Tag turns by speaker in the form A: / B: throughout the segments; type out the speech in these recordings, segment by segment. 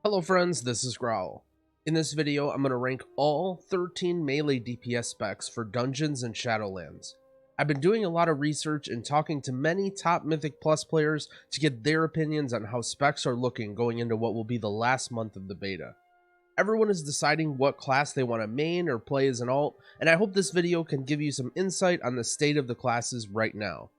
A: Hello friends, this is Growl. In this video, I'm going to rank all 13 melee DPS specs for dungeons and Shadowlands. I've been doing a lot of research and talking to many top Mythic Plus players to get their opinions on how specs are looking going into what will be the last month of the beta. Everyone is deciding what class they want to main or play as an alt, and I hope this video can give you some insight on the state of the classes right now.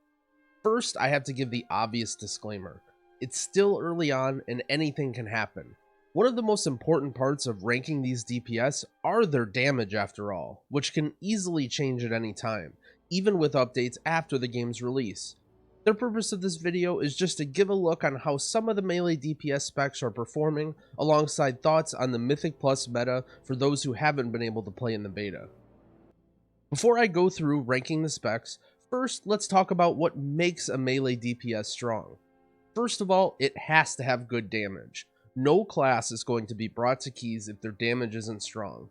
A: First, I have to give the obvious disclaimer. It's still early on and anything can happen. One of the most important parts of ranking these DPS are their damage after all, which can easily change at any time, even with updates after the game's release. The purpose of this video is just to give a look on how some of the melee DPS specs are performing, alongside thoughts on the Mythic Plus meta for those who haven't been able to play in the beta. Before I go through ranking the specs, first let's talk about what makes a melee DPS strong. First of all, it has to have good damage. No class is going to be brought to keys if their damage isn't strong.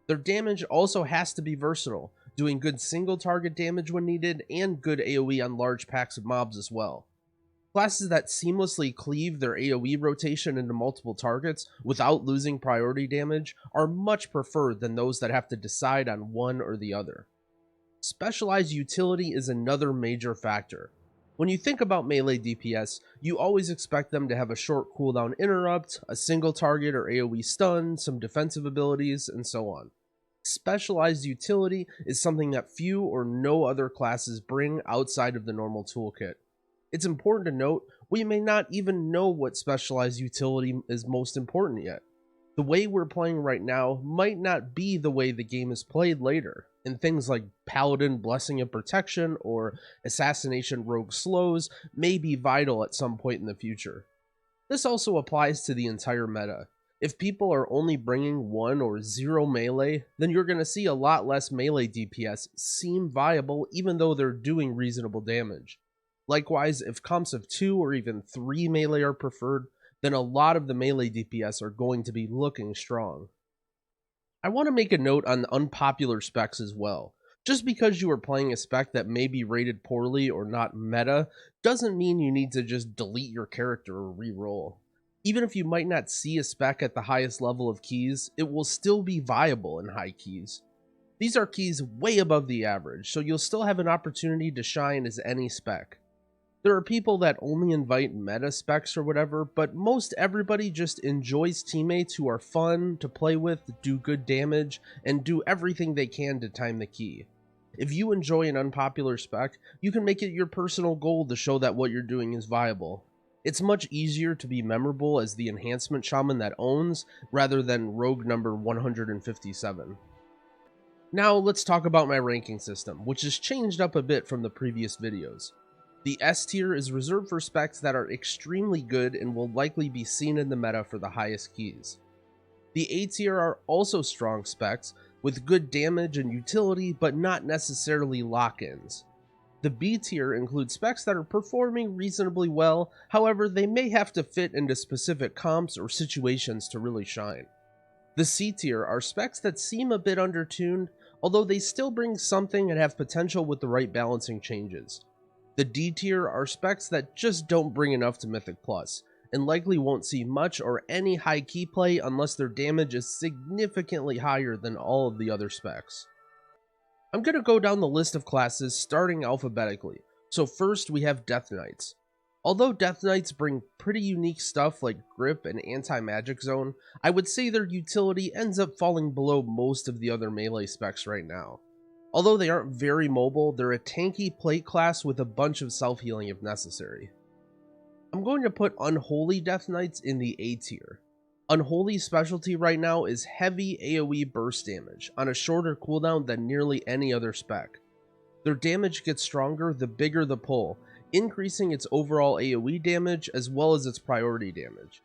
A: Their damage also has to be versatile, doing good single target damage when needed and good AoE on large packs of mobs as well. Classes that seamlessly cleave their AoE rotation into multiple targets without losing priority damage are much preferred than those that have to decide on one or the other. Specialized utility is another major factor. When you think about melee DPS, you always expect them to have a short cooldown interrupt, a single target or AoE stun, some defensive abilities, and so on. Specialized utility is something that few or no other classes bring outside of the normal toolkit. It's important to note, we may not even know what specialized utility is most important yet. The way we're playing right now might not be the way the game is played later, and things like Paladin Blessing of Protection or Assassination Rogue Slows may be vital at some point in the future. This also applies to the entire meta. If people are only bringing 1 or 0 melee, then you're going to see a lot less melee DPS seem viable even though they're doing reasonable damage. Likewise, if comps of 2 or even 3 melee are preferred, then a lot of the melee DPS are going to be looking strong. I want to make a note on unpopular specs as well. Just because you are playing a spec that may be rated poorly or not meta, doesn't mean you need to just delete your character or reroll. Even if you might not see a spec at the highest level of keys, it will still be viable in high keys. These are keys way above the average, so you'll still have an opportunity to shine as any spec. There are people that only invite meta specs or whatever, but most everybody just enjoys teammates who are fun to play with, do good damage, and do everything they can to time the key. If you enjoy an unpopular spec, you can make it your personal goal to show that what you're doing is viable. It's much easier to be memorable as the enhancement shaman that owns, rather than rogue number 157. Now let's talk about my ranking system, which has changed up a bit from the previous videos. The S tier is reserved for specs that are extremely good and will likely be seen in the meta for the highest keys. The A tier are also strong specs, with good damage and utility, but not necessarily lock-ins. The B tier includes specs that are performing reasonably well, however they may have to fit into specific comps or situations to really shine. The C tier are specs that seem a bit undertuned, although they still bring something and have potential with the right balancing changes. The D tier are specs that just don't bring enough to Mythic Plus, and likely won't see much or any high key play unless their damage is significantly higher than all of the other specs. I'm going to go down the list of classes starting alphabetically. So first we have Death Knights. Although Death Knights bring pretty unique stuff like grip and anti-magic zone, I would say their utility ends up falling below most of the other melee specs right now. Although they aren't very mobile, they're a tanky plate class with a bunch of self-healing if necessary. I'm going to put Unholy Death Knights in the A tier. Unholy's specialty right now is heavy AoE burst damage, on a shorter cooldown than nearly any other spec. Their damage gets stronger the bigger the pull, increasing its overall AoE damage as well as its priority damage.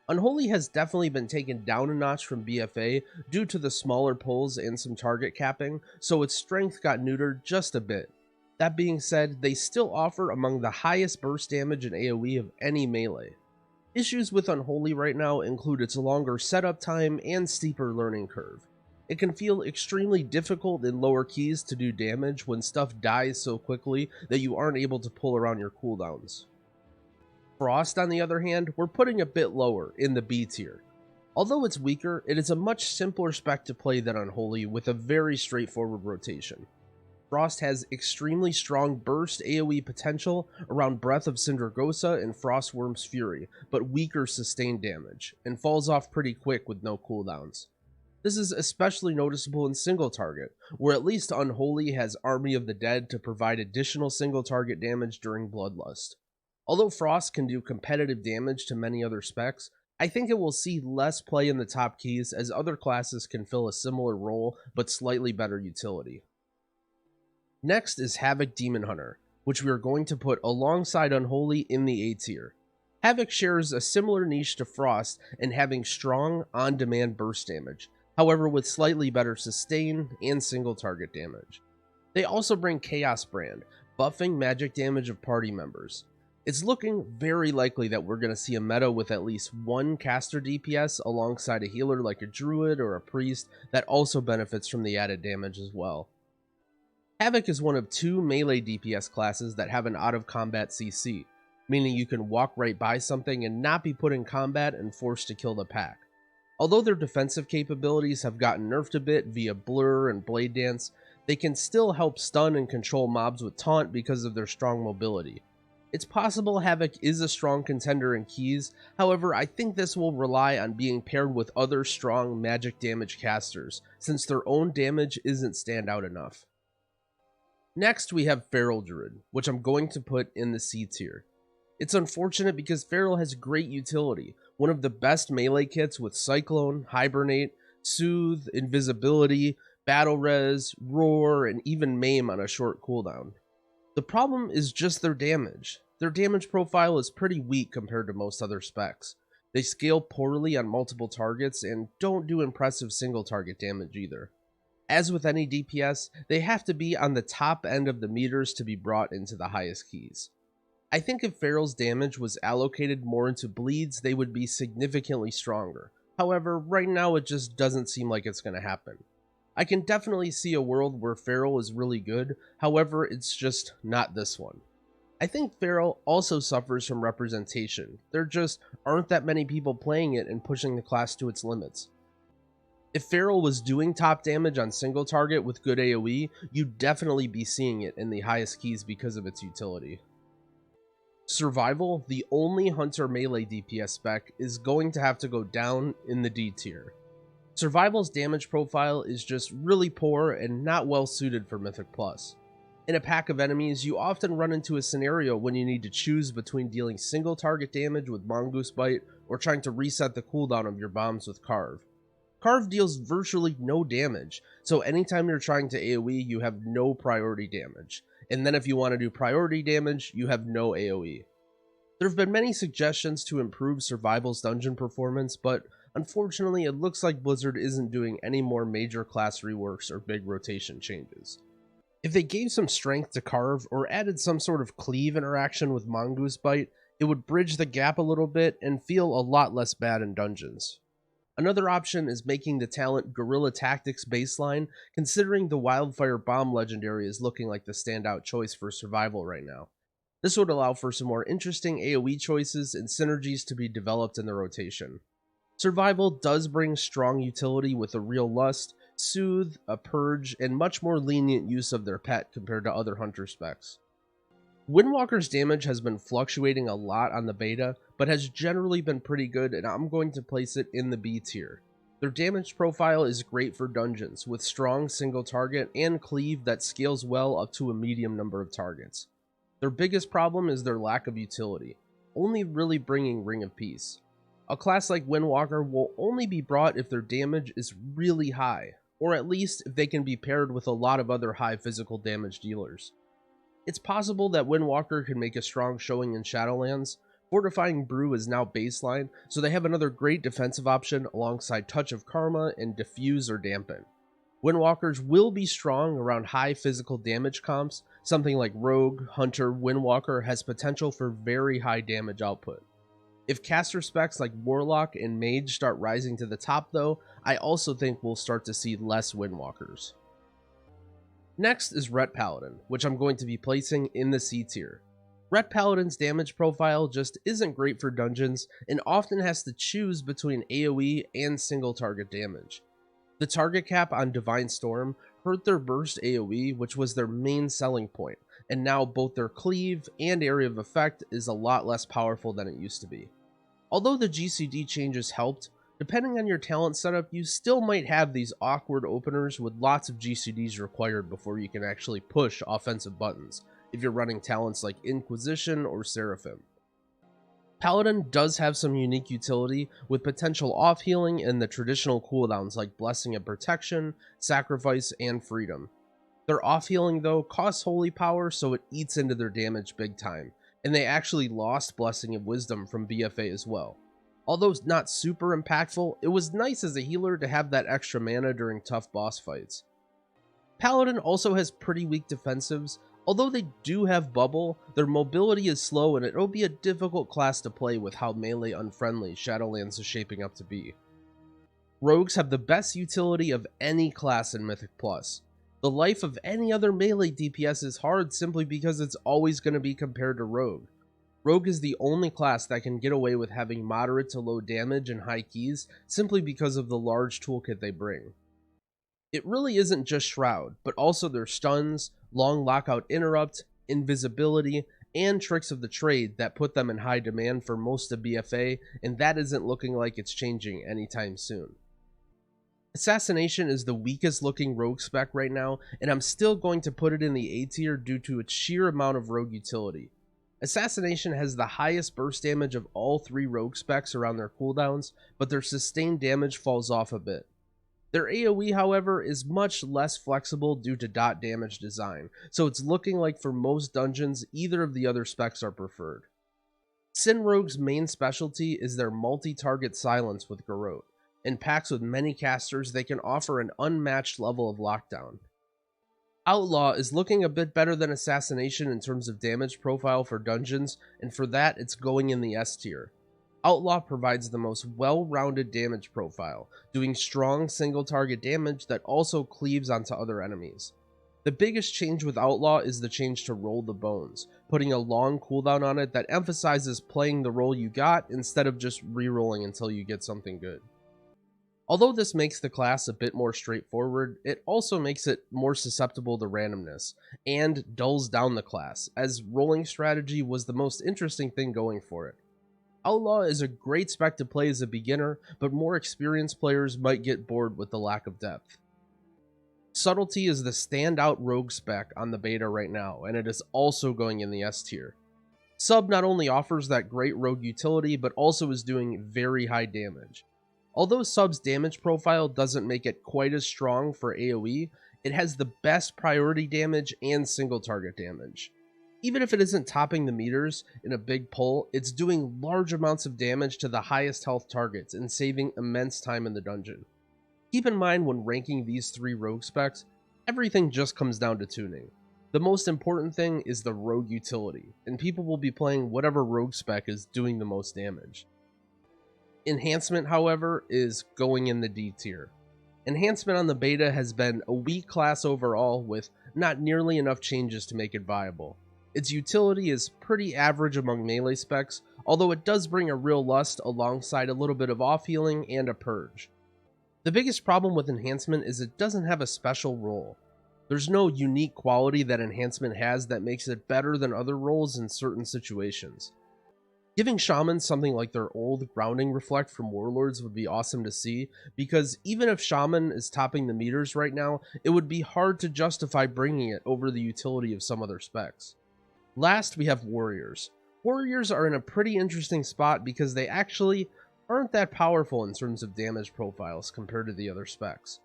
A: Unholy has definitely been taken down a notch from BFA due to the smaller pulls and some target capping, so its strength got neutered just a bit. That being said, they still offer among the highest burst damage and AoE of any melee. Issues with Unholy right now include its longer setup time and steeper learning curve. It can feel extremely difficult in lower keys to do damage when stuff dies so quickly that you aren't able to pull around your cooldowns. Frost, on the other hand, we're putting a bit lower, in the B tier. Although it's weaker, it is a much simpler spec to play than Unholy with a very straightforward rotation. Frost has extremely strong burst AoE potential around Breath of Sindragosa and Frostworm's Fury, but weaker sustained damage, and falls off pretty quick with no cooldowns. This is especially noticeable in single target, where at least Unholy has Army of the Dead to provide additional single target damage during Bloodlust. Although Frost can do competitive damage to many other specs, I think it will see less play in the top keys as other classes can fill a similar role but slightly better utility. Next is Havoc Demon Hunter, which we are going to put alongside Unholy in the A tier. Havoc shares a similar niche to Frost in having strong on-demand burst damage, however with slightly better sustain and single target damage. They also bring Chaos Brand, buffing magic damage of party members. It's looking very likely that we're going to see a meta with at least one caster DPS alongside a healer like a Druid or a Priest that also benefits from the added damage as well. Havoc is one of two melee DPS classes that have an out-of-combat CC, meaning you can walk right by something and not be put in combat and forced to kill the pack. Although their defensive capabilities have gotten nerfed a bit via Blur and Blade Dance, they can still help stun and control mobs with Taunt because of their strong mobility. It's possible Havoc is a strong contender in keys, however I think this will rely on being paired with other strong magic damage casters, since their own damage isn't standout enough. Next we have Feral Druid, which I'm going to put in the C tier. It's unfortunate because Feral has great utility, one of the best melee kits with Cyclone, Hibernate, Soothe, Invisibility, Battle Res, Roar, and even Maim on a short cooldown. The problem is just their damage. Their damage profile is pretty weak compared to most other specs. They scale poorly on multiple targets and don't do impressive single target damage either. As with any DPS, they have to be on the top end of the meters to be brought into the highest keys. I think if Feral's damage was allocated more into bleeds, they would be significantly stronger. However, right now it just doesn't seem like it's going to happen. I can definitely see a world where Feral is really good, however it's just not this one. I think Feral also suffers from representation. There just aren't that many people playing it and pushing the class to its limits. If Feral was doing top damage on single target with good AoE, you'd definitely be seeing it in the highest keys because of its utility. Survival, the only hunter melee DPS spec, is going to have to go down in the D tier. Survival's damage profile is just really poor and not well suited for Mythic Plus. In a pack of enemies, you often run into a scenario when you need to choose between dealing single target damage with Mongoose Bite or trying to reset the cooldown of your bombs with Carve. Carve deals virtually no damage, so anytime you're trying to AoE, you have no priority damage. And then if you want to do priority damage, you have no AoE. There have been many suggestions to improve Survival's dungeon performance, but unfortunately it looks like Blizzard isn't doing any more major class reworks or big rotation changes. If they gave some strength to Carve or added some sort of cleave interaction with Mongoose Bite, it would bridge the gap a little bit and feel a lot less bad in dungeons. Another option is making the talent Guerrilla Tactics baseline, considering the Wildfire Bomb legendary is looking like the standout choice for Survival right now. This would allow for some more interesting AoE choices and synergies to be developed in the rotation. Survival does bring strong utility with a Real Lust, Soothe, a Purge, and much more lenient use of their pet compared to other hunter specs. Windwalker's damage has been fluctuating a lot on the beta, but has generally been pretty good, and I'm going to place it in the B tier. Their damage profile is great for dungeons, with strong single target and cleave that scales well up to a medium number of targets. Their biggest problem is their lack of utility, only really bringing Ring of Peace. A class like Windwalker will only be brought if their damage is really high, or at least if they can be paired with a lot of other high physical damage dealers. It's possible that Windwalker can make a strong showing in Shadowlands. Fortifying Brew is now baseline, so they have another great defensive option alongside Touch of Karma and Diffuse or Dampen. Windwalkers will be strong around high physical damage comps. Something like Rogue, Hunter, Windwalker has potential for very high damage output. If caster specs like Warlock and Mage start rising to the top though, I also think we'll start to see less Windwalkers. Next is Ret Paladin, which I'm going to be placing in the C tier. Ret Paladin's damage profile just isn't great for dungeons and often has to choose between AoE and single target damage. The target cap on Divine Storm hurt their burst AoE, which was their main selling point, and now both their cleave and area of effect is a lot less powerful than it used to be. Although the GCD changes helped, depending on your talent setup, you still might have these awkward openers with lots of GCDs required before you can actually push offensive buttons, if you're running talents like Inquisition or Seraphim. Paladin does have some unique utility with potential off healing and the traditional cooldowns like Blessing of Protection, Sacrifice, and Freedom. Their off healing though costs holy power, so it eats into their damage big time, and they actually lost Blessing of Wisdom from BFA as well. Although not super impactful, it was nice as a healer to have that extra mana during tough boss fights. Paladin also has pretty weak defensives. Although they do have bubble, their mobility is slow and it'll be a difficult class to play with how melee unfriendly Shadowlands is shaping up to be. Rogues have the best utility of any class in Mythic Plus. The life of any other melee DPS is hard simply because it's always going to be compared to Rogue. Rogue is the only class that can get away with having moderate to low damage and high keys simply because of the large toolkit they bring. It really isn't just Shroud, but also their stuns, long lockout interrupt, invisibility, and tricks of the trade that put them in high demand for most of BFA, and that isn't looking like it's changing anytime soon. Assassination is the weakest looking rogue spec right now, and I'm still going to put it in the A tier due to its sheer amount of rogue utility. Assassination has the highest burst damage of all three rogue specs around their cooldowns, but their sustained damage falls off a bit. Their AoE, however, is much less flexible due to dot damage design, so it's looking like for most dungeons, either of the other specs are preferred. Sin Rogue's main specialty is their multi-target silence with Garrote. In packs with many casters, they can offer an unmatched level of lockdown. Outlaw is looking a bit better than Assassination in terms of damage profile for dungeons, and for that, it's going in the S tier. Outlaw provides the most well-rounded damage profile, doing strong single-target damage that also cleaves onto other enemies. The biggest change with Outlaw is the change to Roll the Bones, putting a long cooldown on it that emphasizes playing the roll you got instead of just re-rolling until you get something good. Although this makes the class a bit more straightforward, it also makes it more susceptible to randomness, and dulls down the class, as rolling strategy was the most interesting thing going for it. Outlaw is a great spec to play as a beginner, but more experienced players might get bored with the lack of depth. Subtlety is the standout rogue spec on the beta right now, and it is also going in the S tier. Sub not only offers that great rogue utility, but also is doing very high damage. Although Sub's damage profile doesn't make it quite as strong for AoE, it has the best priority damage and single target damage. Even if it isn't topping the meters in a big pull, it's doing large amounts of damage to the highest health targets and saving immense time in the dungeon. Keep in mind when ranking these three rogue specs, everything just comes down to tuning. The most important thing is the rogue utility, and people will be playing whatever rogue spec is doing the most damage. Enhancement, however, is going in the D tier. Enhancement on the beta has been a weak class overall with not nearly enough changes to make it viable. Its utility is pretty average among melee specs, although it does bring a real lust alongside a little bit of off healing and a purge. The biggest problem with enhancement is it doesn't have a special role. There's no unique quality that enhancement has that makes it better than other roles in certain situations. Giving Shaman something like their old grounding reflect from Warlords would be awesome to see, because even if Shaman is topping the meters right now, it would be hard to justify bringing it over the utility of some other specs. Last, we have Warriors. Warriors are in a pretty interesting spot because they actually aren't that powerful in terms of damage profiles compared to the other specs.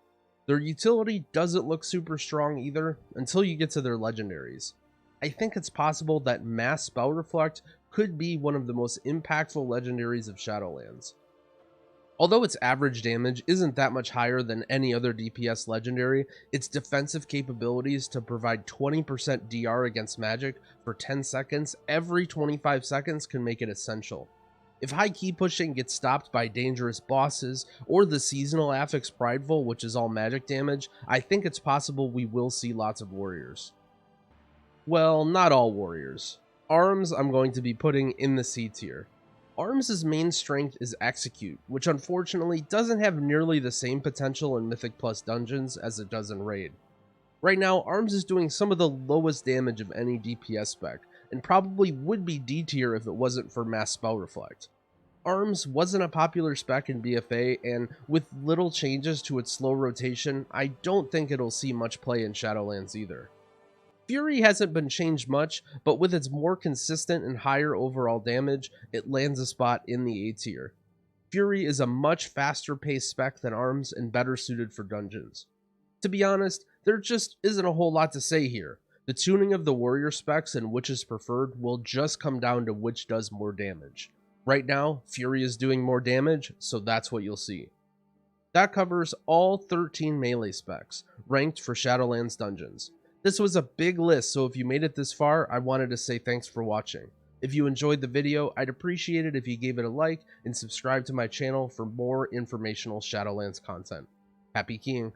A: Their utility doesn't look super strong either until you get to their legendaries. I think it's possible that Mass Spell Reflect could be one of the most impactful legendaries of Shadowlands. Although its average damage isn't that much higher than any other DPS legendary, its defensive capabilities to provide 20% DR against magic for 10 seconds every 25 seconds can make it essential. If high key pushing gets stopped by dangerous bosses, or the seasonal affix Prideful, which is all magic damage, I think it's possible we will see lots of warriors. Well, not all warriors. Arms I'm going to be putting in the C tier. Arms' main strength is Execute, which unfortunately doesn't have nearly the same potential in Mythic Plus dungeons as it does in Raid. Right now, Arms is doing some of the lowest damage of any DPS spec, and probably would be D tier if it wasn't for Mass Spell Reflect. Arms wasn't a popular spec in BFA, and with little changes to its slow rotation, I don't think it'll see much play in Shadowlands either. Fury hasn't been changed much, but with its more consistent and higher overall damage, it lands a spot in the A tier. Fury is a much faster paced spec than Arms and better suited for dungeons. To be honest, there just isn't a whole lot to say here. The tuning of the warrior specs and which is preferred will just come down to which does more damage. Right now, Fury is doing more damage, so that's what you'll see. That covers all 13 melee specs, ranked for Shadowlands dungeons. This was a big list, so if you made it this far, I wanted to say thanks for watching. If you enjoyed the video, I'd appreciate it if you gave it a like and subscribe to my channel for more informational Shadowlands content. Happy keying!